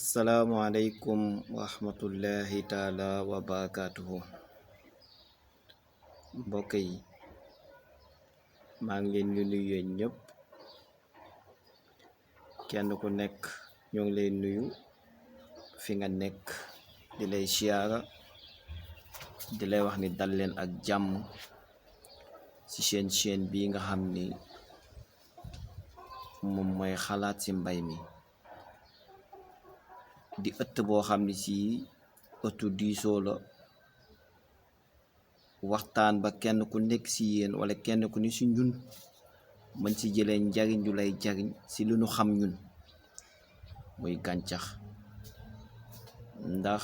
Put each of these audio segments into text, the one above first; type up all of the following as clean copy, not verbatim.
Assalamualaikum warahmatullahi taala wabarakatuhu. Mbokk yi maa ngi leen di nuyu yéen ñëpp, kenn ku nekk ñoo ngi lay nuyu fi nga nekk, di lay siyaara, di lay wax ni dal leen ak jàmm ci seen chaîne bii nga xam ni moom mooy xalaat ci mbay mi, di ëtt boo xam ni ci ëttu diisoo la, waxtaan ba kenn ku nekk ci yéen wala kenn ku ni ci ñun mën ci jëlee njariñ ju lay jariñ ci lu nu xam ñun muy gàncax. Ndax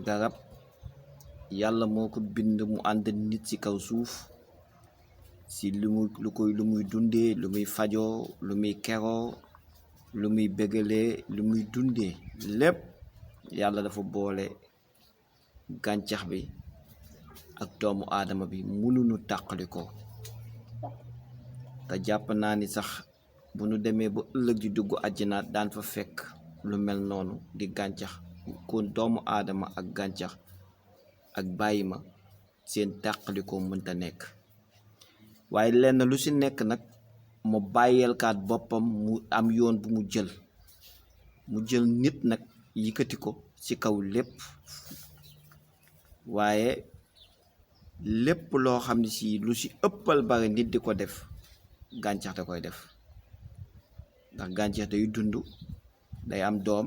garab yàlla moo ko bind mu ànd nit ci kaw suuf ci lu muy dundee, lu muy fajoo, lu muy keroo, lu muy bégalee, lu muy dundee lépp yàlla dafa boole gàncax bi ak doomu aadama bi, mënuñu tàqali ko. te jàpp naa ni sax bu nu demee ba ëllëg di dugg àjjana daan fa fekk lu mel noonu di gàncax. kon doomu aadama ak gàncax ak bàyyi ma seen tàqalikoo mënta nekk, waaye lenn lu ci nekk nag mu bàyyeelkaat boppam, mu am yoon bu mu jël nit nag yëkkati ko ci kaw lépp. waaye lépp loo xam ne si lu ci ëppal bari nit di ko def, gàncax da koy def. ndax gàncax day dund, day am doom,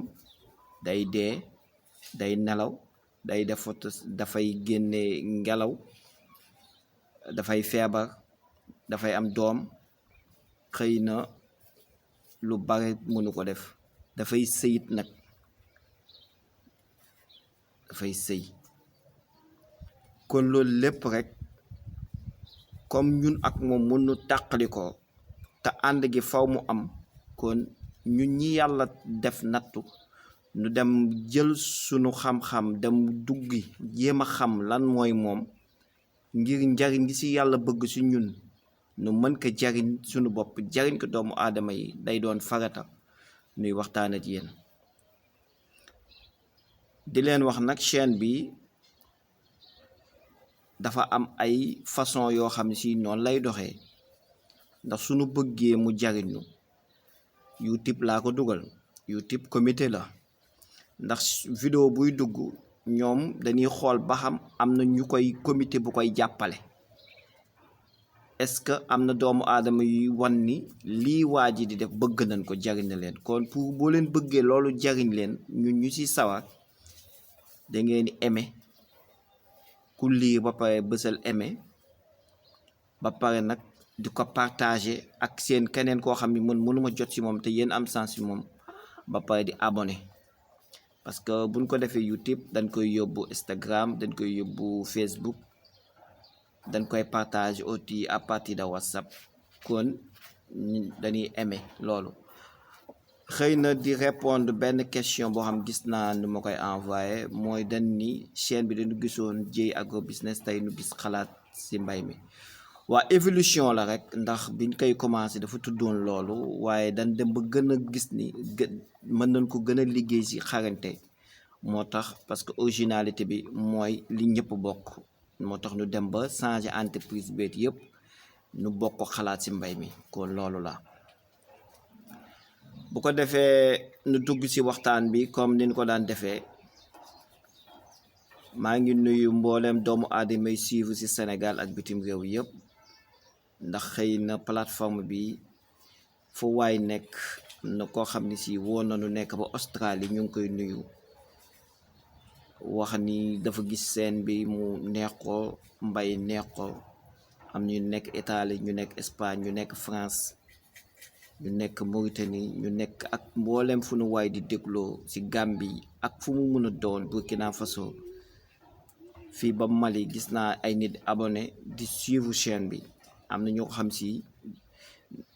day dee, day nelaw, day def dafay génne ngelaw, dafay feebar, dafay am doom, xëy na lu bari mënu ko def. dafay sëyit nag, dafay sëy. kon loolu lépp rekk comme ñun ak moom mënu tàqali ko te ànd gi faw mu am, kon ñun ñi yàlla def nattu nu dem jël sunu xam-xam dem duggi jéem a xam lan mooy moom, ngir njariñ gi ci yàlla bëgg ci ñun nu mën ko jariñ sunu bopp, jariñ ko doomu aadama yi, day doon farata nuy waxtaan ak yéen. di leen wax nag chaîne bi dafa am ay façon yoo xam ne si noonu lay doxee. ndax sunu bëggee mu jariñu YouTube laa ko dugal, YouTube comité la. ndax vidéo buy dugg ñoom dañuy xool ba xam am na ñu koy comité bu koy jàppale, est-ce que am na doomu aadama yuy wan ni lii waa ji di def bëgg nañ ko, jariñ na leen. kon pour boo leen bëggee loolu jariñ leen, ñun ñu ci sawar da ngeen di aimer, ku lire ba pare bësal aimer, ba pare nag di ko partager ak seen keneen koo xam ni mënuma jot ci moom te yéen am sens ci moom, ba pare di abonné. parce que buñ ko defee YouTube dañ koy yóbbu Instagram, dañ koy yóbbu Facebook, dañ koy partager aussi à partir de WhatsApp. kon dañuy aimer loolu. xëy na di répondre benn question boo xam gis naa nu ma koy envoyé, mooy dañ ni chaîne bi dañu gisoon Dieye Agro Business, tey nu gis xalaat ci mbay mi. waa évolution la rek, ndax biñ koy commencé dafa tuddoon loolu, waaye dañ dem ba gën a gis ni mën nañ ko gën a liggéey ci xarañte. moo tax parce que originalité bi mooy li ñëpp bokk, moo tax ñu dem ba changer entreprise beet yëpp nu bokk xalaat ci mbay mi. kon loolu la. bu ko defee nu dugg ci waxtaan bi comme niñ ko daan defee. maa ngi nuyu mbooleem doomu aadama yi suivre ci Sénégal ak bitim réew yëpp, ndax xëy na plateforme bi fu waay nekk na koo xam ni si woon nañu nekk ba Australie, ñu ngi koy nuyu, wax ni dafa gis seen bi mu neex ko, mbay neex ko. am ñu nekk Italie, ñu nekk Espagne, ñu nekk France, ñu nekk Mauritanie, ñu nekk ak mbooleem fu nu waay di dégloo ci Gambie ak fu mu mën a doon, Burkina Faso, fii ba Mali. gis naa ay nit abonné di suivre chaîne bi. am na ñoo xam si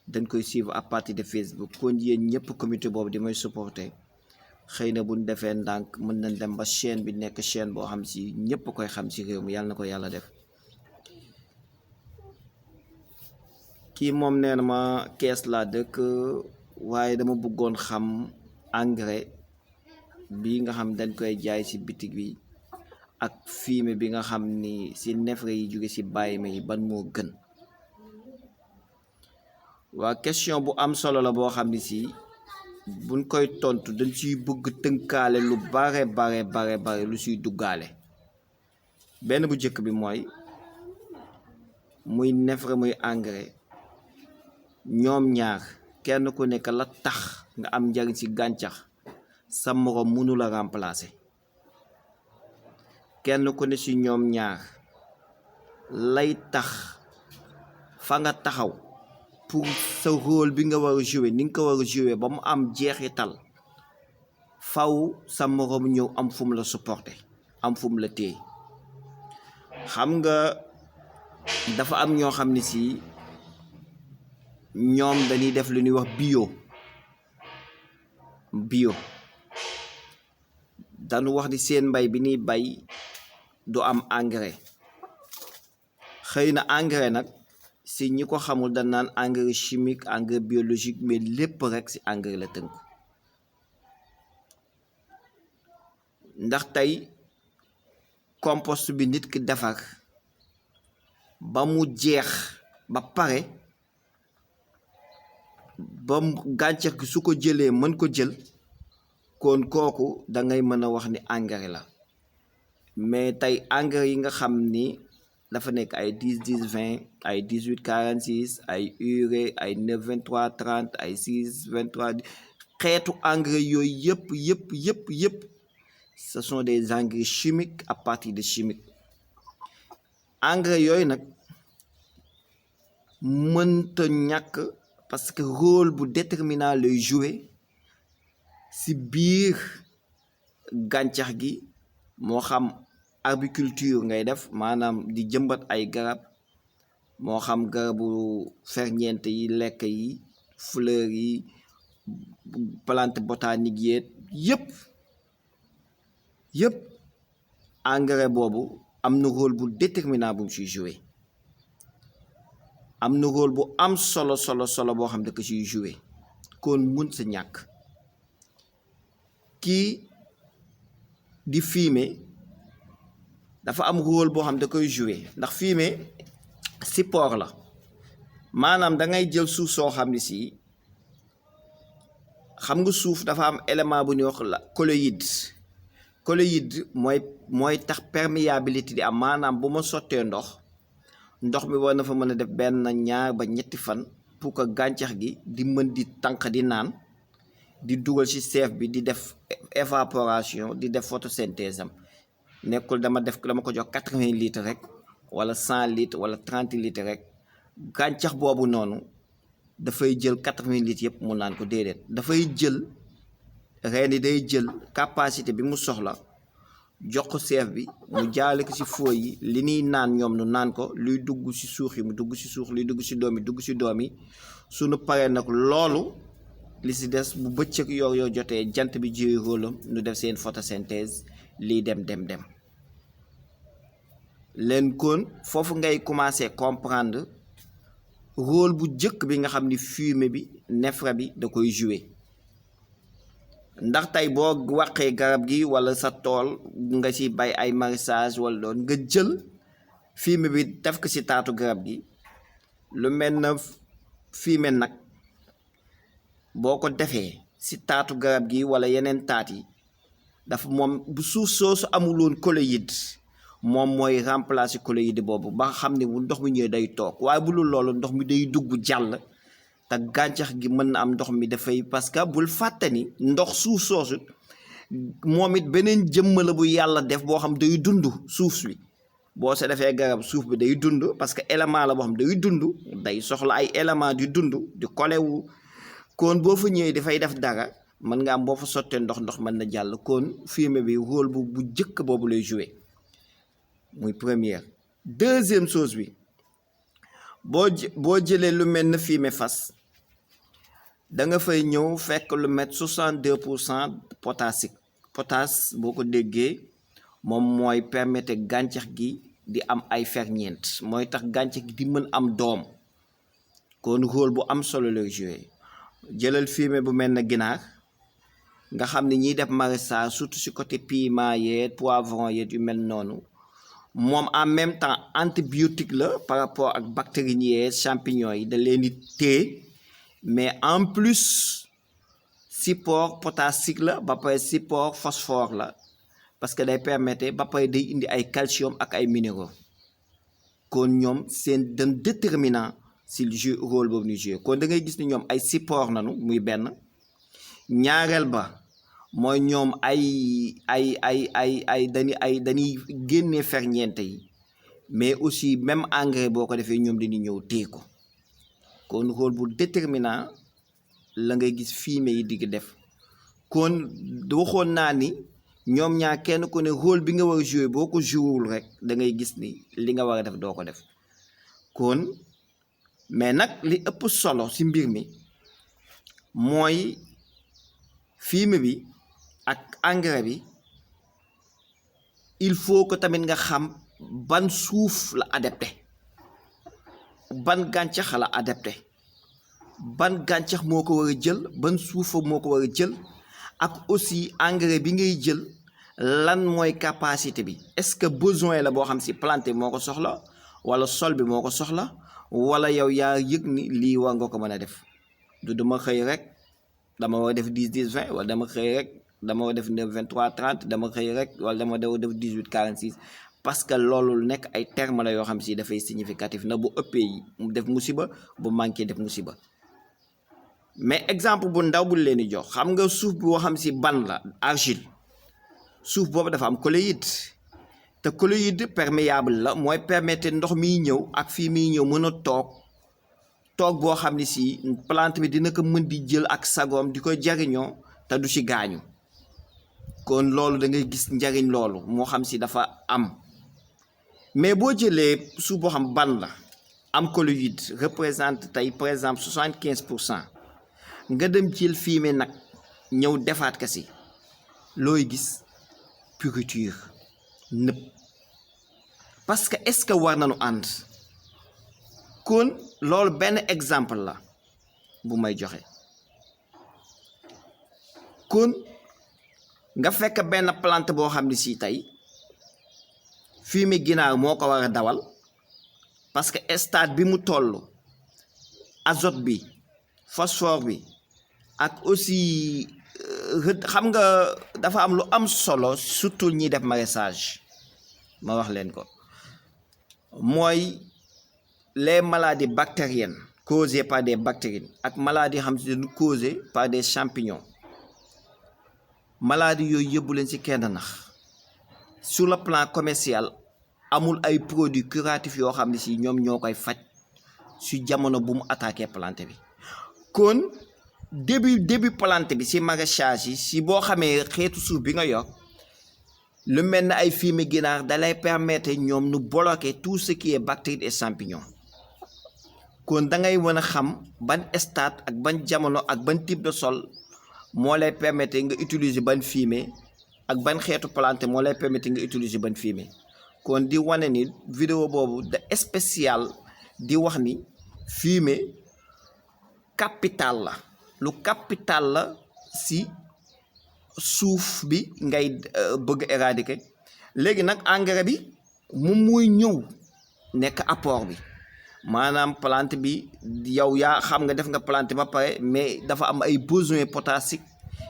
dañ koy suivre à partir de Facebook. kon yéen ñëpp comité boobu di may supporter, xëy na buñ defee ndànk mën nañ dem ba chaîne bi nekk chaîne boo xam si ñëpp koy xam ci réew mi. yàlla na ko yàlla def. kii moom nee na ma Kees laa dëkk, waaye dama bëggoon xam engrais bi nga xam dañ koy jaay ci bitig bi ak fumier bi nga xam ni ci neefere yi jóge ci bàyyi ma yi ban moo gën. waa question bu am solo la boo xam ni si buñ koy tontu dañ ciy bëgg tënkaale lu bare lu ciy duggaale. benn bu njëkk bi mooy muy neefere muy engrais ñoom ñaar kenn ku nekk la tax nga am njariñ ci gàncax sa moroom mënu la remplacer. kenn ku ne ci ñoom ñaar lay tax fa nga taxaw pour sa rôle bi nga war a jouer ni nga ko war a jouer ba mu am jeexital faw sa moroom ñëw am fu mu la supporter am fu mu la téye. xam nga dafa am ñoo xam ne si ñoom dañuy def lu ñuy wax bio dañu wax ni seen mbay bi ñuy bay du am engrais. xëy na engrais nag si ñi ko xamul dañ naan engrais chimique engrais biologique mais lépp rek si engrais la tënku. ndax tey compost bi nit ki defar ba mu jeex ba pare ba gàncax gi su ko jëlee mën ko jël kon kooku da ngay mën a wax ni engrais la. mais tey engrais yi nga xam ni dafa nekk ay 10-10-20 ay 18-46 ay urée ay 9-23-30 ay 6-23 xeetu engrais yooyu yëpp ce sont des engrais chimiques à partir de chimique. engrais yooyu nag mënta ñàkk parce que rôle bu déterminant lay jouer ci biir gàncax gi. moo xam arboriculture ngay def maanaam di jëmbat ay garab moo xam garabu ferñeent yi lekk yi fleur yi plante botanique yëpp engrais boobu am na rôle bu déterminant bu mu ciy jouer. am na rôle bu am solo boo xam ne ko ciy jouer kon mun sa ñàkk. kii di fumier dafa am rôle boo xam da koy jouer ndax fumier support la maanaam da ngay jël suuf soo xam ne si xam nga suuf dafa am élément bu ñuy wax la colloïde mooy tax perméabilité di am maanaam bu ma sottee ndox mi war na fa mën a def benn ñaar ba ñetti fan pour que gàncax gi di mën di tànq di naan di dugal ci seef bi di def évaporation di def photosynthèse am. nekkul dama ko jox 80 litres rek wala 100 litres wala 30 litres rek gàncax boobu noonu dafay jël 80 litres yëpp mu naan ko déedéet. dafay jël reen yi day jël capacité bi mu soxla jox ko seef bi mu jaale ko ci fooy yi li ñuy naan ñoom nu naan ko luy dugg ci suux yi mu dugg ci suux luy dugg ci doom yi dugg ci doom yi suñu paree nag loolu li ci des bu bëccëg yoo jotee jant bi jiy rôlam nu def seen photosynthèse lii dem leen kon foofu ngay commencer comprendre rôle bu jëkk bi nga xam ni fumier bi neefere bi da koy jouer. ndax tey boo wàqee garab gi wala sa tool nga ci bay ay maraîchage wala doon nga jël fumier bi def ko ci taatu garab gi lu mel na fumier nag boo ko defee ci taatu garab gi wala yeneen taat yi dafa moom bu suuf soosu amuloon colloïde moom mooy remplacer colloïde boobu ba nga xam ne bu ndox mi ñëwee day toog waaye bu dul loolu ndox mi day dugg jàll te gàncax gi mën na am ndox mi dafay parce que bul fàtte ni ndox suuf soosu moom it beneen jëmm la bu yàlla def boo xam day dund suuf si boo sa defee garab suuf bi day dund parce que élément la boo xam day dund day soxla ay élément di dund di kolewu kon boo fa ñëwee dafay def dara mën nga am boo fa sottee ndox mën na jàll kon fumier bi rôle bu jëkk boobu lay jouer muy première. deuxième chose bi boo jëlee lu mel na fumier fas da nga fay ñëw fekk lu met 62% potasse boo ko déggee moom mooy permettre gàncax gi di am ay ferñeent mooy tax gàncax gi di mën am doom kon rôle bu am solo lay jouer. jëlal fumier bu mel na ginaar nga xam ne ñiy def maraîchage surtout si côté piment yeeg poivron yeeg yu mel noonu moom en même temps antibiotique la par rapport ak bactéries yeeg champignons yi da leen di téye mais en plus support potassique la ba pare support phosphore la parce que day permettre ba pare day indi ay calcium ak ay minéraux kon ñoom seen dan déterminant si jeu rôle boobu ñu joué kon da ngay gis ni ñoom ay support nanu muy benn ñaareel ba mooy ñoom dañuy génnee ferñeent yi mais aussi même engrais boo ko defee ñoom dañuy ñëw téye ko kon rôle bu déterminant la ngay gis fumier yi digg def kon waxoon naa ni ñoom ñaar kenn ku ne rôle bi nga war a joué boo ko jouéwul rek da ngay gis ni li nga war a def doo ko def kon mais nag li ëpp solo si mbir mi mooy fumier bi ak engrais bi il faut que tamit nga xam ban suuf la adapté ban gàncax la adapté ban gàncax moo ko war a jël ban suufa moo ko war a jël ak aussi engrais bi ngay jël lan mooy capacité bi est-ce que besoin la boo xam si plante bi moo ko soxla wala sol bi moo ko soxla wala yow yaa yëg ni lii war nga ko mën a def du dama xëy rek dama war a def 10 10 20 wala dama xëy rek dama war a def 9 23 30 dama xëy rek wala dama war a def 18 46 parce que loolu nekk ay termes la yoo xam si dafay significatif na bu ëppee yi mu def musiba bu manqué def musiba mais exemple bu ndaw bu leen di jox xam nga suuf boo xam si ban la argile suuf boobu dafa am colloïde te colloïde perméable la mooy permettre ndox miy ñëw ak fii miy ñëw mën a toog boo xam ne si plante bi dina ko mën di jël ak sagoom di ko jariñoo te du ci gaañu kon loolu da ngay gis njariñ loolu moo xam si dafa am mais boo jëlee suuf boo xam ban la am colloïde représente tey par exemple 75% nga dem jël fumier nag ñëw defaat ka si looy gis pourriture nëb parce que est-ce que war nañu ànd kon loolu benn exemple la bu may joxe kon nga fekk benn plante boo xam ne si tey fumier ginaar moo ko war a dawal parce que stade bi mu toll azote bi phosphore bi ak aussi xam nga dafa am lu am solo surtout ñiy def maraîchage ma wax leen ko mooy les maladies bactériennes causées par des bactéries ak maladies xam si dañu causées par des champignons maladies yooyu yëbbu leen ci kenn nax sur le plan commercial amul ay produits curatifs yoo xam ne si ñoom ñoo koy faj su jamono bu mu attaqué plante bi kon début plante bi si maraîchage yi si boo xamee xeetu suuf bi nga yor lu mel ne ay fumier ginaar dalay permettre ñoom nu bloquer tout ce qui est bactéries et champignons kon da ngay mën a xam ban stade ak ban jamono ak ban type de sol moo lay permettre nga utiliser ban fumier ak ban xeetu plante moo lay permettre nga utiliser ban fumier kon di wane ni vidéo boobu de spécial di wax ni fumier capital la lu capital la si suuf bi ngay bëgg éradiquer léegi nag engrais bi moom mooy ñëw nekk apport bi maanaam plante bi yow yaa xam nga def nga plante ba pare mais dafa am ay besoin potassique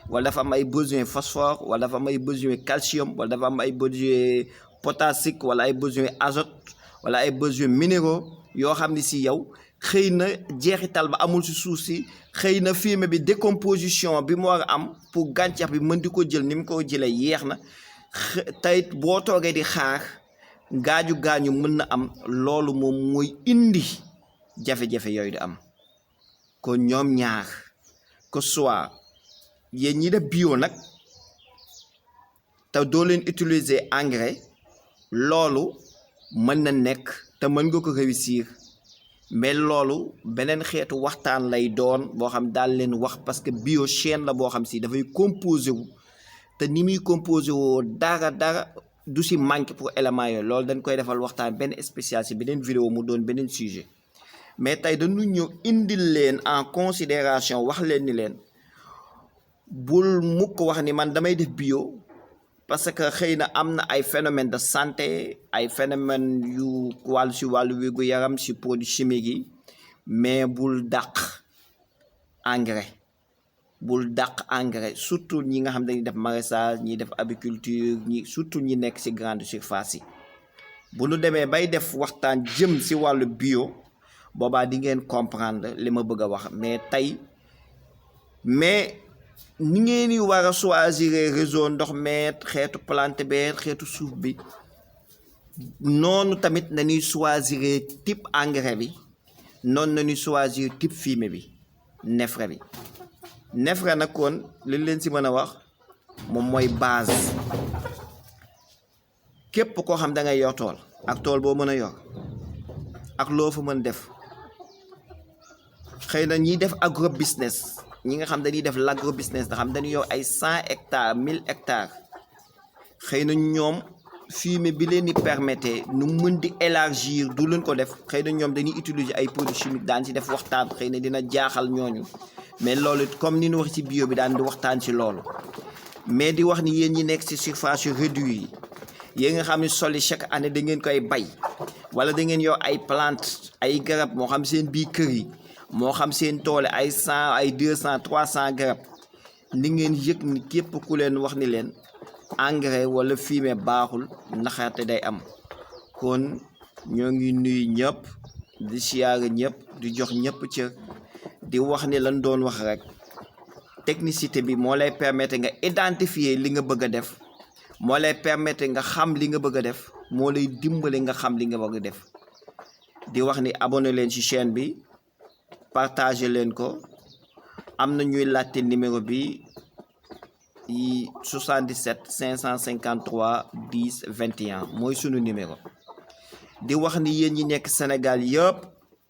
wala dafa am ay besoin phosphore wala dafa am ay besoin calcium wala dafa am ay besoin potassique wala ay besoin azote wala ay besoin minéraux yoo xam ne si yow xëy na jeexital ba amul si suuf si xëy na fumier bi décomposition bi mu war a am pour gàncax bi mën di ko jël ni mu ko jëlee yeex na tey boo toogee di xaar gaañu mën na am loolu moom mooy indi jafe-jafe yooyu di am kon ñoom ñaar que soit yéen ñi def bio nag te doo leen utiliser engrais loolu mën na nekk te mën nga ko réussir mais loolu beneen xeetu waxtaan lay doon boo xam daal leen wax parce que bio chaîne la boo xam si dafay composé wu te ni muy composé woo dara du si manqué pour éléments yooyu loolu dañ koy defal waxtaan benn spécial si beneen vidéo mu doon beneen sujet mais tey dañu ñëw indil leen en considération wax leen ni leen bul mukk wax ni man damay def bio parce que xëy na am na ay phénomène de santé ay phénomène yu wàllu si wàllu wégu yaram si produit chimique yi mais bul dàq engrais surtout ñi nga xam dañuy def maraîchage ñi def apiculture ñi surtout ñi nekk si grande surface yi bu nu demee bay def waxtaan jëm si wàllu bio boobaa di ngeen comprendre li ma bëgg a wax mais ni ngeen di war a choisir réseau ndox meet xeetu plante beet xeetu suuf bi noonu tamit nañuy choisir type engrais bi noonu nañuy choisir type fumier bi neefere nag kon li leen si mën a wax moom mooy base képp koo xam da ngay yor tool ak tool boo mën a yor ak loo fa mën def xëy na ñiy def agro business ñi nga xam dañuy def l'agro business nga xam dañuy yor ay 100 hectares 1000 hectares xëy na ñoom fumier bi leen di permettre nu mën di élargir du leen ko def xëy na ñoom dañuy utiliser ay produits chimiques daan si def waxtaan xëy na dina jaaxal ñooñu mais loolu comme ni ñu wax ci bio bi daan di waxtaan ci loolu mais di wax ni yéen ñi nekk ci surface yu réduit yi yéen nga xam ne soli chaque année da ngeen koy bay wala da ngeen yor ay plante ay garab moo xam seen bii kër yi moo xam seen toole ay 100 ay 200 300 garab ni ngeen yëg ni képp ku leen wax ni leen engrais wala fumier baaxul naxaate day am kon ñoo ngi nuyu ñëpp di siyaare ñëpp di jox ñëpp cër di wax ni lan doon wax rek technicité bi moo lay permettre nga identifier li nga bëgg a def moo lay permettre nga xam li nga bëgg a def moo lay dimbale nga xam li nga bëgg a def di wax ni abonné leen ci chaîne bi partager leen ko am na ñuy laajte numéro bi 77 553 10 21 mooy sunu numéro di wax ni yéen ñi nekk Sénégal yëpp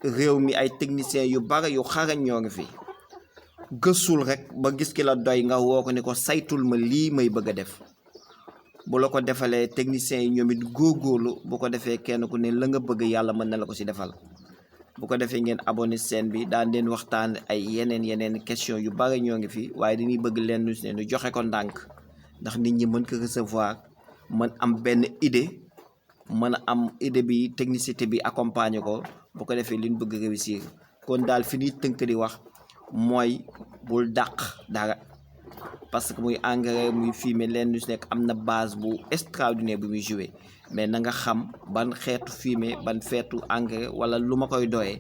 réew mi ay techniciens yu bari yu xarañ ñoo ngi fi gëstul rek ba gis ki la doy nga woo ko ni ko saytul ma lii may bëgg a def bu la ko defalee techniciens yi ñoom it góorgóorlu bu ko defee kenn ku ne la nga bëgg yàlla mën na la ko ci defal bu ko defee ngeen abonné chaîne bi daan leen waxtaan ay yeneen question yu bari ñoo ngi fi waaye dañuy bëgg leen nu joxe ko ndànk ndax nit ñi mën ko recevoir mën am benn idée mën a am idée bi technicité bi accompagner ko bu ko defee li ñu bëgg réussir kon daal fi ñuy tënk di wax mooy bul dàq dara parce que muy engrais muy fumier leen lu si nekk am na base bu extraordinaire bu muy joué mais na nga xam ban xeetu fumier ban xeetu engrais wala lu ma koy doyee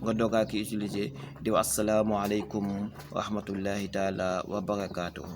nga doogaa ki utiliser di wax asalaamaaleykum wa rahmatullahi taala wa barakaatuhu